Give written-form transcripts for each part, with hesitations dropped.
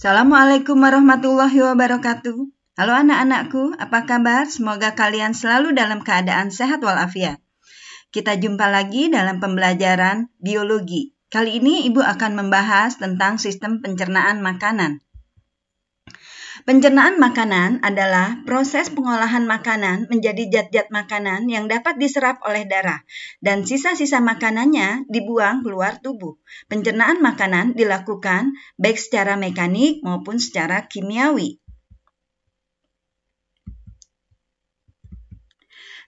Assalamualaikum warahmatullahi wabarakatuh. Halo anak-anakku, apa kabar? Semoga kalian selalu dalam keadaan sehat walafiat. Kita jumpa lagi dalam pembelajaran biologi. Kali ini Ibu akan membahas tentang sistem pencernaan makanan. Pencernaan makanan adalah proses pengolahan makanan menjadi zat-zat makanan yang dapat diserap oleh darah dan sisa-sisa makanannya dibuang keluar tubuh. Pencernaan makanan dilakukan baik secara mekanik maupun secara kimiawi.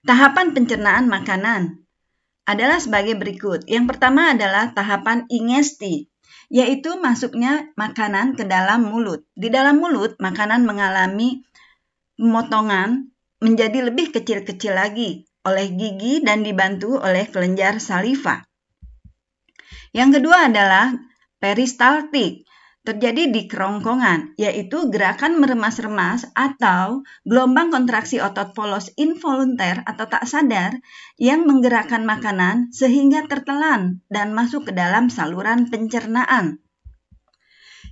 Tahapan pencernaan makanan adalah sebagai berikut. Yang pertama adalah tahapan ingesti, yaitu masuknya makanan ke dalam mulut. Di dalam mulut, makanan mengalami pemotongan menjadi lebih kecil-kecil lagi oleh gigi dan dibantu oleh kelenjar saliva. Yang kedua adalah peristaltik, terjadi di kerongkongan, yaitu gerakan meremas-remas atau gelombang kontraksi otot polos involunter atau tak sadar yang menggerakkan makanan sehingga tertelan dan masuk ke dalam saluran pencernaan.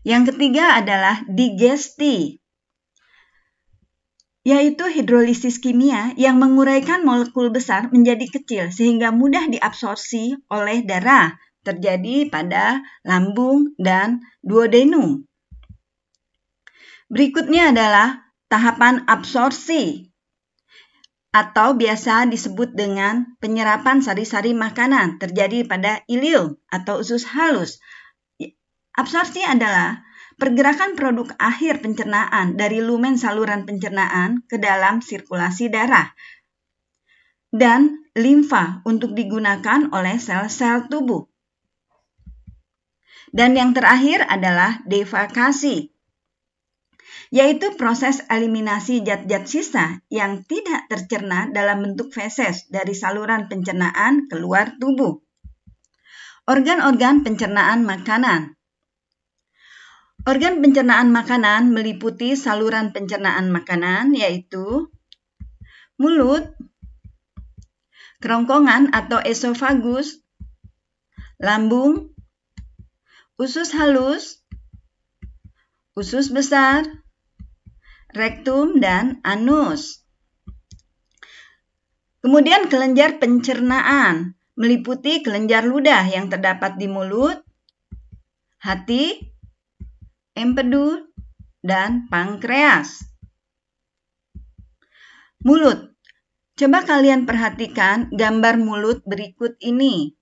Yang ketiga adalah digesti, yaitu hidrolisis kimia yang menguraikan molekul besar menjadi kecil sehingga mudah diabsorpsi oleh darah, terjadi pada lambung dan duodenum. Berikutnya adalah tahapan absorpsi atau biasa disebut dengan penyerapan sari-sari makanan, terjadi pada ileum atau usus halus. Absorpsi adalah pergerakan produk akhir pencernaan dari lumen saluran pencernaan ke dalam sirkulasi darah dan limfa untuk digunakan oleh sel-sel tubuh. Dan yang terakhir adalah defekasi, yaitu proses eliminasi zat-zat sisa yang tidak tercerna dalam bentuk feses dari saluran pencernaan keluar tubuh. Organ-organ pencernaan makanan. Organ pencernaan makanan meliputi saluran pencernaan makanan, yaitu mulut, kerongkongan atau esofagus, lambung, usus halus, usus besar, rektum, dan anus. Kemudian kelenjar pencernaan meliputi kelenjar ludah yang terdapat di mulut, hati, empedu, dan pankreas. Mulut. Coba kalian perhatikan gambar mulut berikut ini.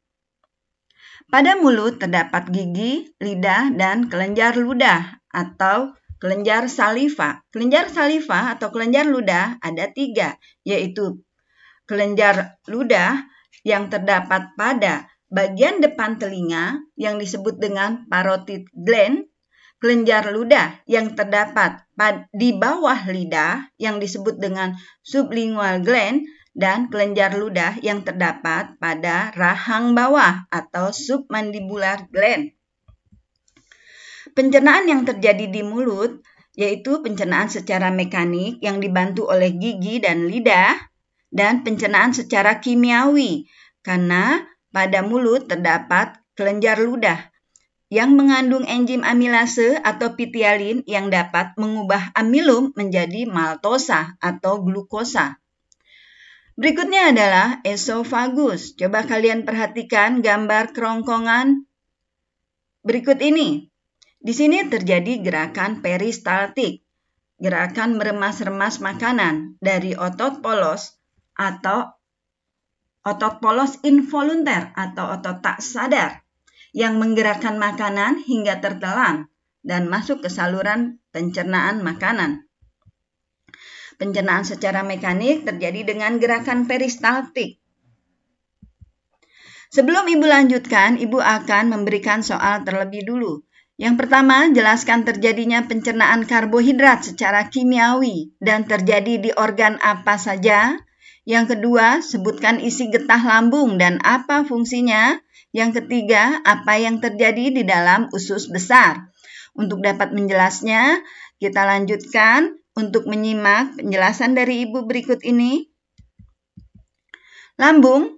Pada mulut terdapat gigi, lidah, dan kelenjar ludah atau kelenjar saliva. Kelenjar saliva atau kelenjar ludah ada 3, yaitu kelenjar ludah yang terdapat pada bagian depan telinga yang disebut dengan parotid gland, kelenjar ludah yang terdapat di bawah lidah yang disebut dengan sublingual gland, dan kelenjar ludah yang terdapat pada rahang bawah atau submandibular gland. Pencernaan yang terjadi di mulut yaitu pencernaan secara mekanik yang dibantu oleh gigi dan lidah, dan pencernaan secara kimiawi karena pada mulut terdapat kelenjar ludah yang mengandung enzim amilase atau pitialin yang dapat mengubah amilum menjadi maltosa atau glukosa. Berikutnya adalah esofagus. Coba kalian perhatikan gambar kerongkongan berikut ini. Di sini terjadi gerakan peristaltik, gerakan meremas-remas makanan dari otot polos atau otot polos involunter atau otot tak sadar yang menggerakkan makanan hingga tertelan dan masuk ke saluran pencernaan makanan. Pencernaan secara mekanik terjadi dengan gerakan peristaltik. Sebelum Ibu lanjutkan, Ibu akan memberikan soal terlebih dulu. Yang pertama, jelaskan terjadinya pencernaan karbohidrat secara kimiawi dan terjadi di organ apa saja. Yang kedua, sebutkan isi getah lambung dan apa fungsinya. Yang ketiga, apa yang terjadi di dalam usus besar. Untuk dapat menjelasnya, kita lanjutkan untuk menyimak penjelasan dari Ibu berikut ini. Lambung.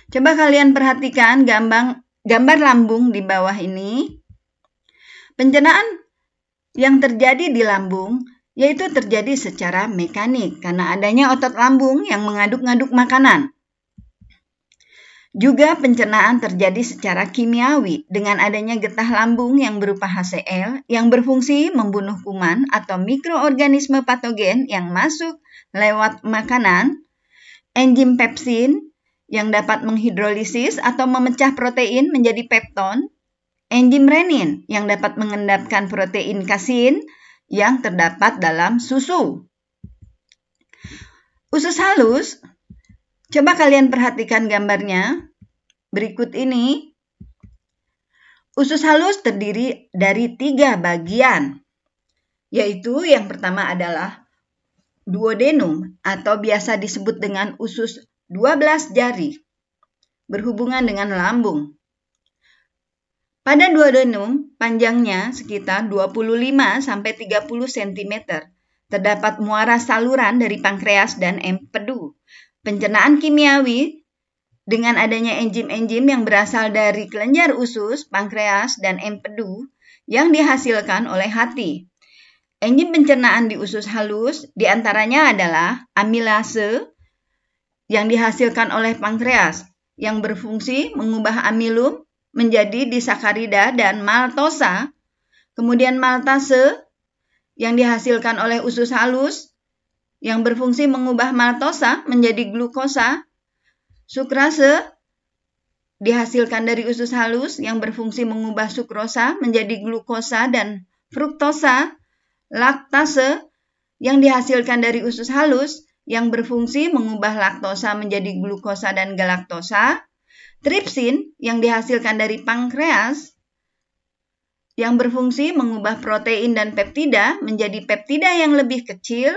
Coba kalian perhatikan gambar lambung di bawah ini. Pencernaan yang terjadi di lambung yaitu terjadi secara mekanik karena adanya otot lambung yang mengaduk-ngaduk makanan. Juga pencernaan terjadi secara kimiawi dengan adanya getah lambung yang berupa HCl yang berfungsi membunuh kuman atau mikroorganisme patogen yang masuk lewat makanan, enzim pepsin yang dapat menghidrolisis atau memecah protein menjadi pepton, enzim renin yang dapat mengendapkan protein kasin yang terdapat dalam susu. Usus halus, coba kalian perhatikan gambarnya. Berikut ini. Usus halus terdiri dari 3 bagian, yaitu yang pertama adalah duodenum atau biasa disebut dengan usus 12 jari, berhubungan dengan lambung. Pada duodenum, panjangnya sekitar 25-30 cm. Terdapat muara saluran dari pankreas dan empedu. Pencernaan kimiawi dengan adanya enzim-enzim yang berasal dari kelenjar usus, pankreas, dan empedu yang dihasilkan oleh hati. Enzim pencernaan di usus halus diantaranya adalah amilase yang dihasilkan oleh pankreas yang berfungsi mengubah amilum menjadi disakarida dan maltosa, kemudian maltase yang dihasilkan oleh usus halus yang berfungsi mengubah maltosa menjadi glukosa, sukrase dihasilkan dari usus halus yang berfungsi mengubah sukrosa menjadi glukosa dan fruktosa, laktase yang dihasilkan dari usus halus yang berfungsi mengubah laktosa menjadi glukosa dan galaktosa, tripsin yang dihasilkan dari pankreas yang berfungsi mengubah protein dan peptida menjadi peptida yang lebih kecil,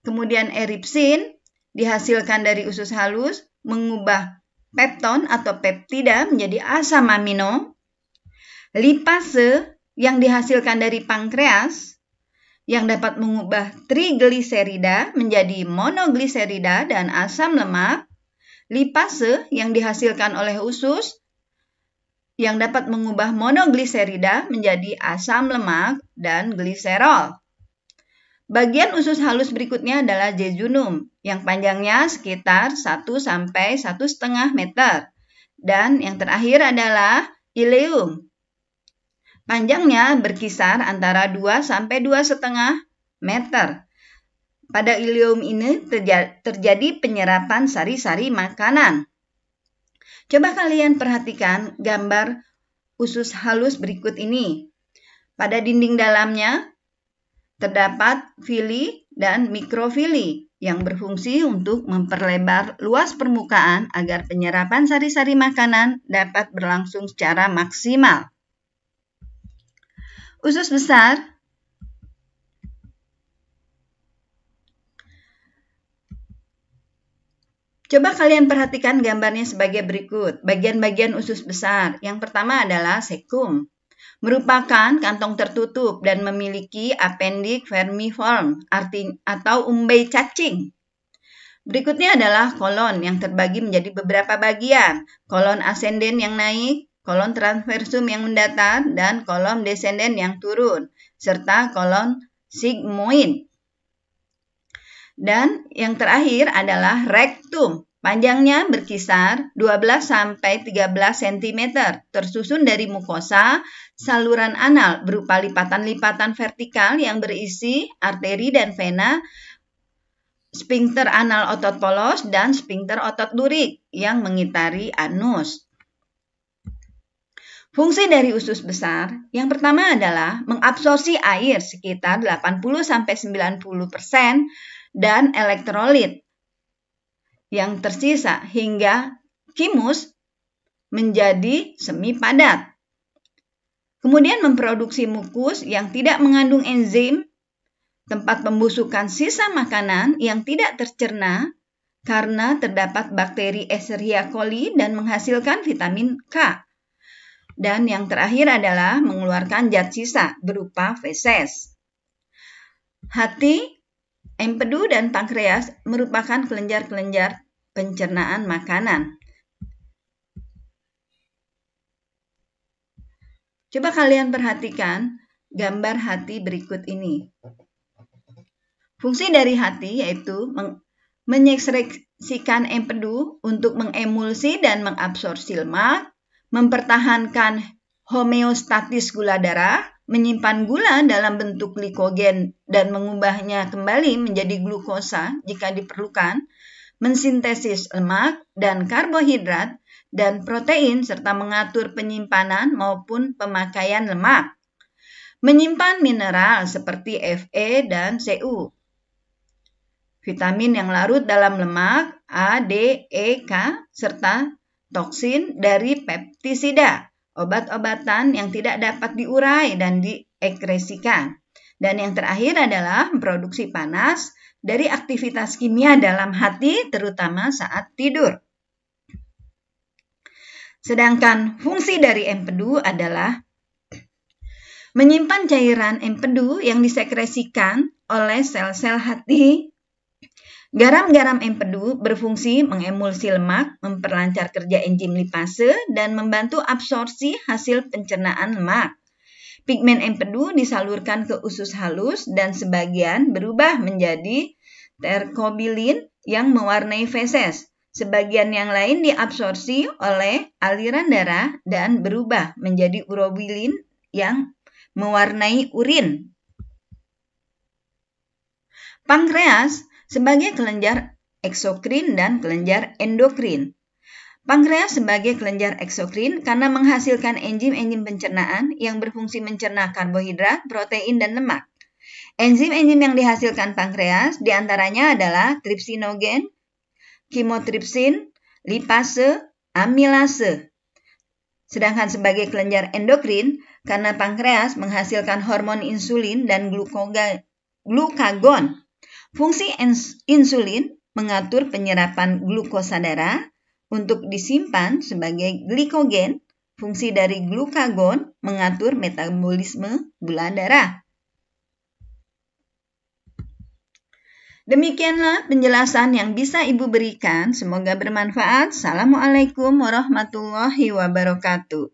kemudian eripsin dihasilkan dari usus halus mengubah pepton atau peptida menjadi asam amino, lipase yang dihasilkan dari pankreas yang dapat mengubah trigliserida menjadi monogliserida dan asam lemak, lipase yang dihasilkan oleh usus yang dapat mengubah monogliserida menjadi asam lemak dan gliserol. Bagian usus halus berikutnya adalah jejunum yang panjangnya sekitar 1-1,5 meter. Dan yang terakhir adalah ileum. Panjangnya berkisar antara 2-2,5 meter. Pada ileum ini terjadi penyerapan sari-sari makanan. Coba kalian perhatikan gambar usus halus berikut ini. Pada dinding dalamnya terdapat vili dan mikrofili yang berfungsi untuk memperlebar luas permukaan agar penyerapan sari-sari makanan dapat berlangsung secara maksimal. Usus besar coba kalian perhatikan gambarnya sebagai berikut. Bagian-bagian usus besar. Yang pertama adalah sekum. Merupakan kantong tertutup dan memiliki appendix vermiform atau umbai cacing. Berikutnya adalah kolon yang terbagi menjadi beberapa bagian. Kolon ascenden yang naik, kolon transversum yang mendatar, dan kolon descenden yang turun, serta kolon sigmoid. Dan yang terakhir adalah rektum. Panjangnya berkisar 12-13 cm, tersusun dari mukosa, saluran anal berupa lipatan-lipatan vertikal yang berisi arteri dan vena, sphincter anal otot polos, dan sphincter otot lurik yang mengitari anus. Fungsi dari usus besar yang pertama adalah mengabsorpsi air sekitar 80-90% dan elektrolit yang tersisa hingga kimus menjadi semi padat. Kemudian memproduksi mukus yang tidak mengandung enzim, tempat pembusukan sisa makanan yang tidak tercerna karena terdapat bakteri Escherichia coli dan menghasilkan vitamin K. Dan yang terakhir adalah mengeluarkan zat sisa berupa feses. Hati, empedu, dan pankreas merupakan kelenjar-kelenjar pencernaan makanan. Coba kalian perhatikan gambar hati berikut ini. Fungsi dari hati yaitu menyekresikan empedu untuk mengemulsi dan mengabsorpsi lemak, mempertahankan homeostatis gula darah, menyimpan gula dalam bentuk glikogen dan mengubahnya kembali menjadi glukosa jika diperlukan, mensintesis lemak dan karbohidrat dan protein serta mengatur penyimpanan maupun pemakaian lemak, menyimpan mineral seperti Fe dan Cu, vitamin yang larut dalam lemak A, D, E, K, serta toksin dari peptisida, obat-obatan yang tidak dapat diurai dan diekskresikan. Dan yang terakhir adalah memproduksi panas dari aktivitas kimia dalam hati, terutama saat tidur. Sedangkan fungsi dari empedu adalah menyimpan cairan empedu yang disekresikan oleh sel-sel hati. Garam-garam empedu berfungsi mengemulsi lemak, memperlancar kerja enzim lipase, dan membantu absorpsi hasil pencernaan lemak. Pigmen empedu disalurkan ke usus halus dan sebagian berubah menjadi terkobilin yang mewarnai feses. Sebagian yang lain diabsorpsi oleh aliran darah dan berubah menjadi urobilin yang mewarnai urin. Pankreas sebagai kelenjar eksokrin dan kelenjar endokrin. Pankreas sebagai kelenjar eksokrin karena menghasilkan enzim-enzim pencernaan yang berfungsi mencerna karbohidrat, protein, dan lemak. Enzim-enzim yang dihasilkan pankreas diantaranya adalah tripsinogen, kimotripsin, lipase, amilase. Sedangkan sebagai kelenjar endokrin karena pankreas menghasilkan hormon insulin dan glukagon. Fungsi insulin mengatur penyerapan glukosa darah untuk disimpan sebagai glikogen. Fungsi dari glukagon mengatur metabolisme gula darah. Demikianlah penjelasan yang bisa Ibu berikan. Semoga bermanfaat. Assalamualaikum warahmatullahi wabarakatuh.